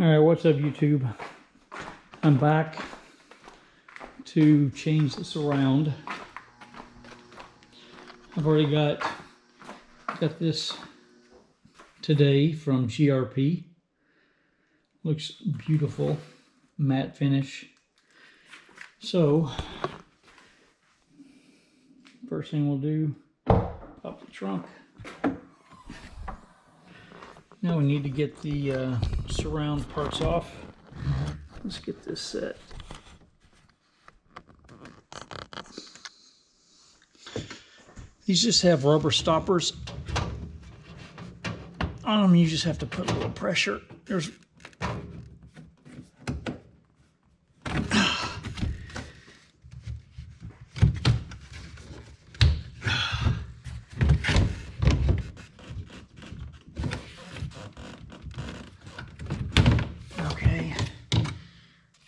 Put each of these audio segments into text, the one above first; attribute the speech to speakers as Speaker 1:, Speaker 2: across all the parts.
Speaker 1: All right, what's up, YouTube? I'm back to change this around. I've already got this today from GRP. Looks beautiful, matte finish. So, first thing we'll do, pop the trunk. Now we need to get the surround parts off. Let's get this set. These just have rubber stoppers on them. You just have to put a little pressure. There's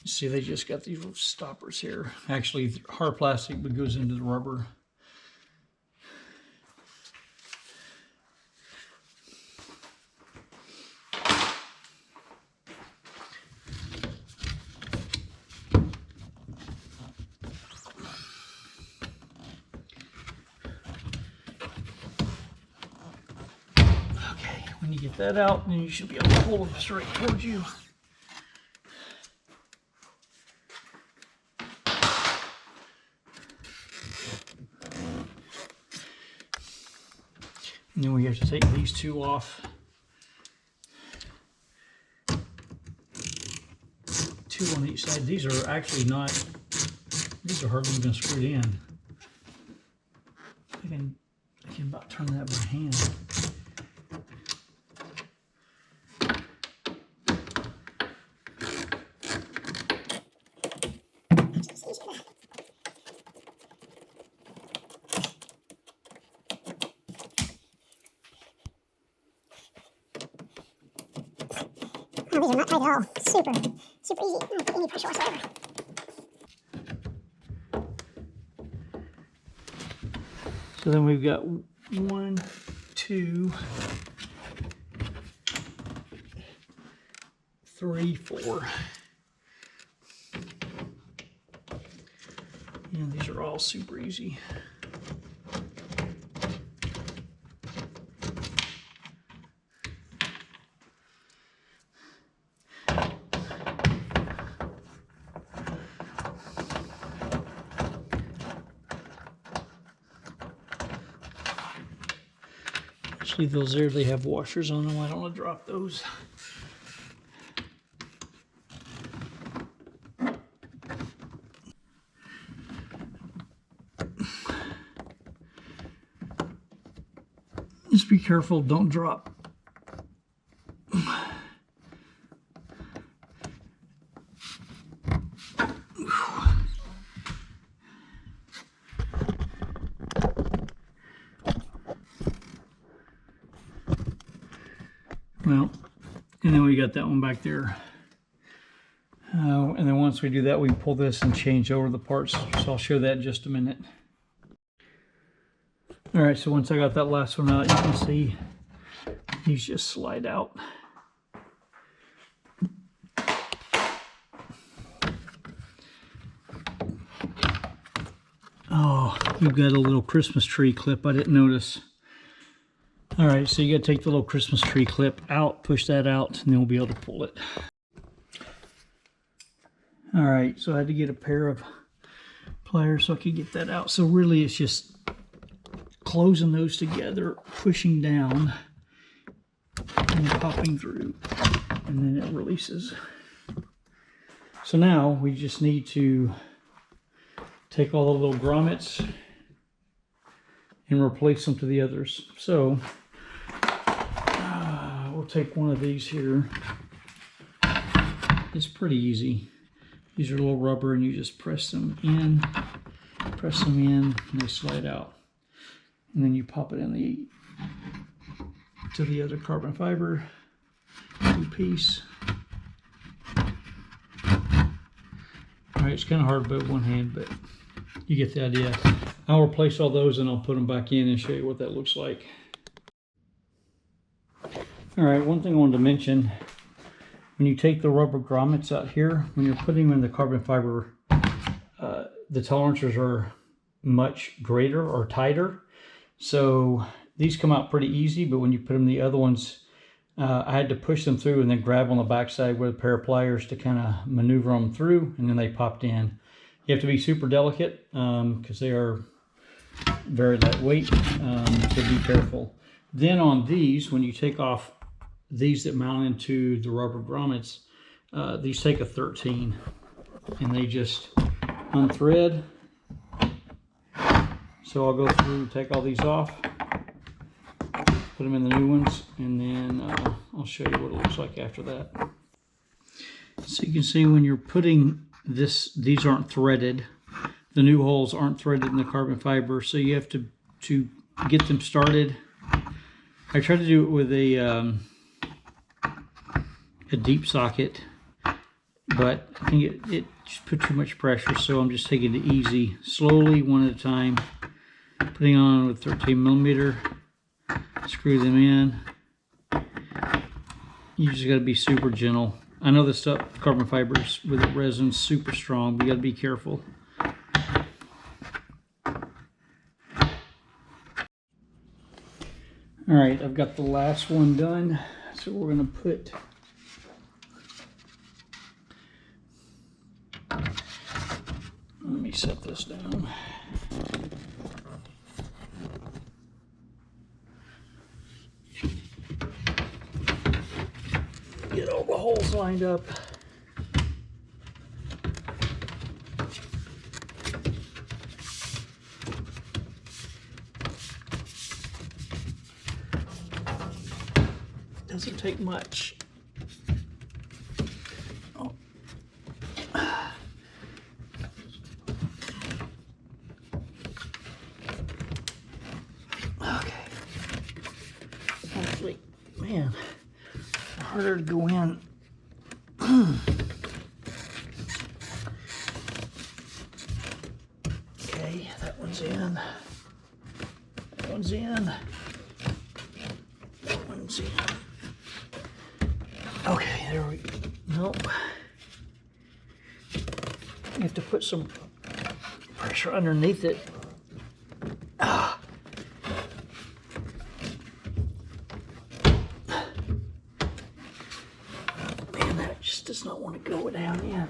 Speaker 1: see, they just got these little stoppers here. Actually, hard plastic, but goes into the rubber. Okay, when you get that out, then you should be able to pull them straight towards you. And then we have to take these two off. Two on each side. These are actually not, these are hardly even screwed in. I can about turn that by hand.
Speaker 2: These are not tight at all. Super easy. Not put any pressure whatsoever.
Speaker 1: So then we've got 1, 2, 3, 4. And these are all super easy. Actually, those there, they have washers on them. I don't want to drop those. Just be careful, don't drop. Well, and then we got that one back there. And then once we do that, we pull this and change over the parts. So I'll show that in just a minute. All right, so once I got that last one out, you can see these just slide out. Oh, we've got a little Christmas tree clip I didn't notice. All right, so you got to take the little Christmas tree clip out, push that out, and then we'll be able to pull it. All right, so I had to get a pair of pliers so I could get that out. So really it's just closing those together, pushing down, and popping through, and then it releases. So now we just need to take all the little grommets and replace them to the others. So we'll take one of these here. It's pretty easy. These are a little rubber and you just press them in, and they slide out. And then you pop it in to the other carbon fiber, 2-piece. All right, it's kind of hard to do with one hand, but you get the idea. I'll replace all those and I'll put them back in and show you what that looks like. All right, one thing I wanted to mention, when you take the rubber grommets out here, when you're putting them in the carbon fiber, the tolerances are much greater or tighter. So these come out pretty easy, but when you put them the other ones, I had to push them through and then grab on the backside with a pair of pliers to kind of maneuver them through, and then they popped in. You have to be super delicate because they are very lightweight, so be careful. Then on these, when you take off these that mount into the rubber grommets, these take a 13 and they just unthread. So I'll go through, take all these off, put them in the new ones, and then I'll show you what it looks like after that. So you can see when you're putting this, these aren't threaded. The new holes aren't threaded in the carbon fiber, so you have to get them started. I try to do it with a deep socket, but I think it just put too much pressure, so I'm just taking it easy, slowly, one at a time, putting on with 13mm, screw them in. You just got to be super gentle. I know this stuff, carbon fibers with the resin, super strong, but you got to be careful. All right, I've got the last one done, so we're going to put let me set this down. Get all the holes lined up. Doesn't take much. Oh. Okay. Actually, man, harder to go in. Okay, that one's in. That one's in. That one's in. Okay, there we go. Nope. You have to put some pressure underneath it. Ah. Man, that just does not want to go down in.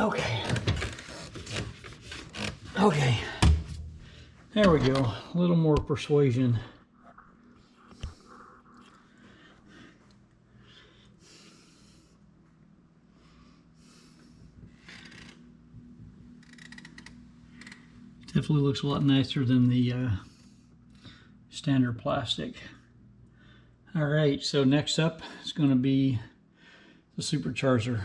Speaker 1: Okay. Okay. There we go. A little more persuasion. Definitely looks a lot nicer than the standard plastic. All right, so next up is going to be the supercharger.